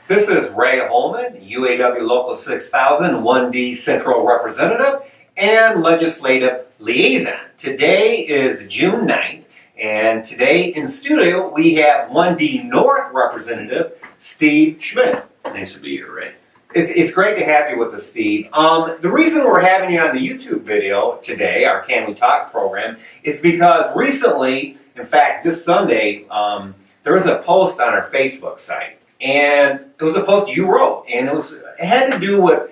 This is Ray Holman, UAW Local 6000, 1D Central Representative and Legislative Liaison. Today is June 9th, and today in studio we have 1D North Representative Steve Schmidt. Nice to be here, Ray. It's great to have you with us, Steve. The reason we're having you on the YouTube video today, our Can We Talk program, is because recently, in fact this Sunday, there was a post on our Facebook site. And it was a post you wrote, and it had to do with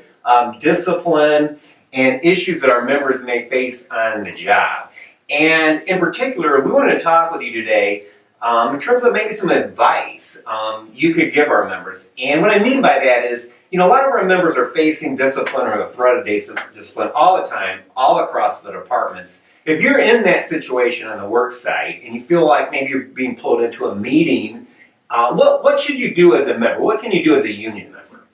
discipline and issues that our members may face on the job. And in particular, we wanted to talk with you today in terms of maybe some advice you could give our members. And what I mean by that is, a lot of our members are facing discipline or the threat of discipline all the time, all across the departments. If you're in that situation on the work site and you feel like maybe you're being pulled into a meeting, what should you do as a member? What can you do as a union member?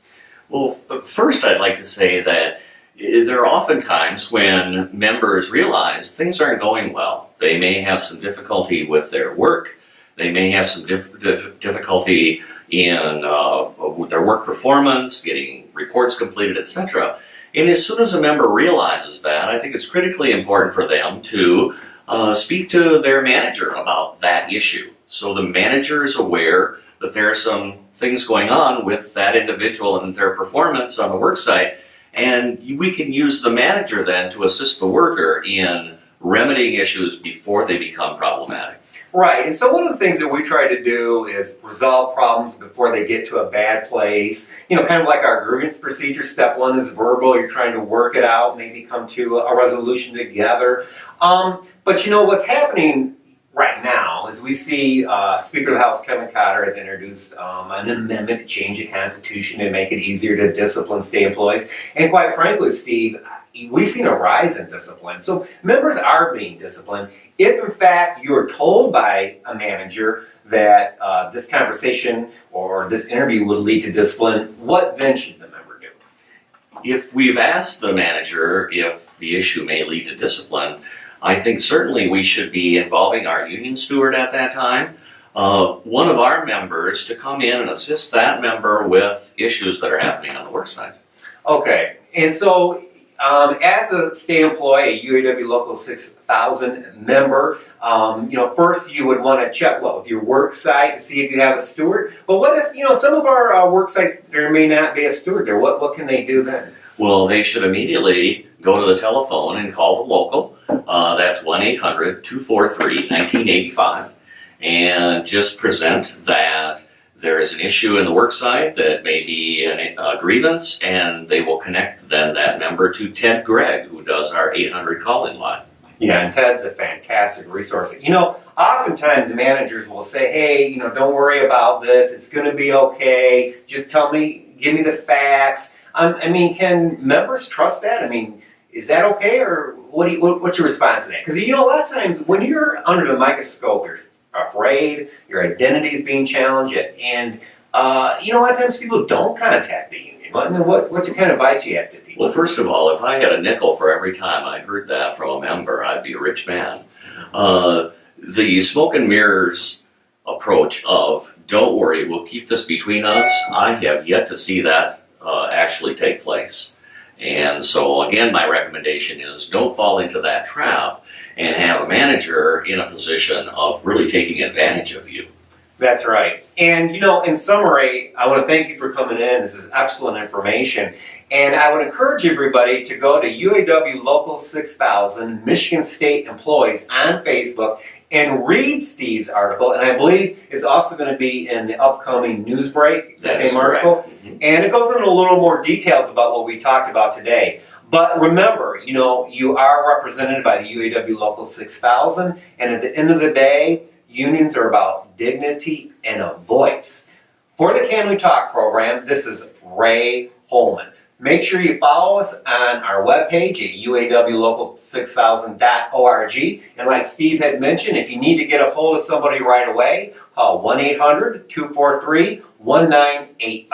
Well, first I'd like to say that there are often times when members realize things aren't going well. They may have some difficulty with their work. They may have some difficulty in their work performance, getting reports completed, etc. And as soon as a member realizes that, I think it's critically important for them to speak to their manager about that issue. So the manager is aware that there are some things going on with that individual and their performance on the work site, and we can use the manager then to assist the worker in remedying issues before they become problematic. Right, and so one of the things that we try to do is resolve problems before they get to a bad place. Kind of like our grievance procedure. Step one is verbal. You're trying to work it out, maybe come to a resolution together. But what's happening right now, as we see Speaker of the House Kevin Cotter has introduced an amendment to change the Constitution to make it easier to discipline state employees. And quite frankly, Steve, we've seen a rise in discipline. So members are being disciplined. If in fact you're told by a manager that this conversation or this interview would lead to discipline, what then should the member do? If we've asked the manager if the issue may lead to discipline, I think certainly we should be involving our union steward at that time, one of our members, to come in and assist that member with issues that are happening on the work site. Okay, and so as a state employee, a UAW Local 6000 member, first you would want to check with your work site to see if you have a steward. But what if, some of our work sites, there may not be a steward there. What can they do then? Well, they should immediately go to the telephone and call the local. That's 1-800-243-1985, and just present that there is an issue in the work site that may be a grievance, and they will connect then that member to Ted Gregg, who does our 800 call-in line. Yeah, and Ted's a fantastic resource. Oftentimes managers will say, hey, don't worry about this. It's going to be okay. Just give me the facts. Can members trust that? Is that okay, or what's your response to that? Because a lot of times when you're under the microscope, you're afraid, your identity is being challenged, and a lot of times people don't contact the union. What's the kind of advice you have to people? Well, first of all, if I had a nickel for every time I heard that from a member, I'd be a rich man. The smoke and mirrors approach of "don't worry, we'll keep this between us," I have yet to see that actually take place. And so again, my recommendation is don't fall into that trap and have a manager in a position of really taking advantage of you. That's right. And in summary, I want to thank you for coming in. This is excellent information. And I would encourage everybody to go to UAW Local 6000 Michigan State Employees on Facebook and read Steve's article. And I believe it's also going to be in the upcoming news break, the same article. Mm-hmm. And it goes into a little more details about what we talked about today. But remember, you are represented by the UAW Local 6000. And at the end of the day, unions are about dignity and a voice. For the Can We Talk program, this is Ray Holman. Make sure you follow us on our webpage at uawlocal6000.org. And like Steve had mentioned, if you need to get a hold of somebody right away, call 1-800-243-1985.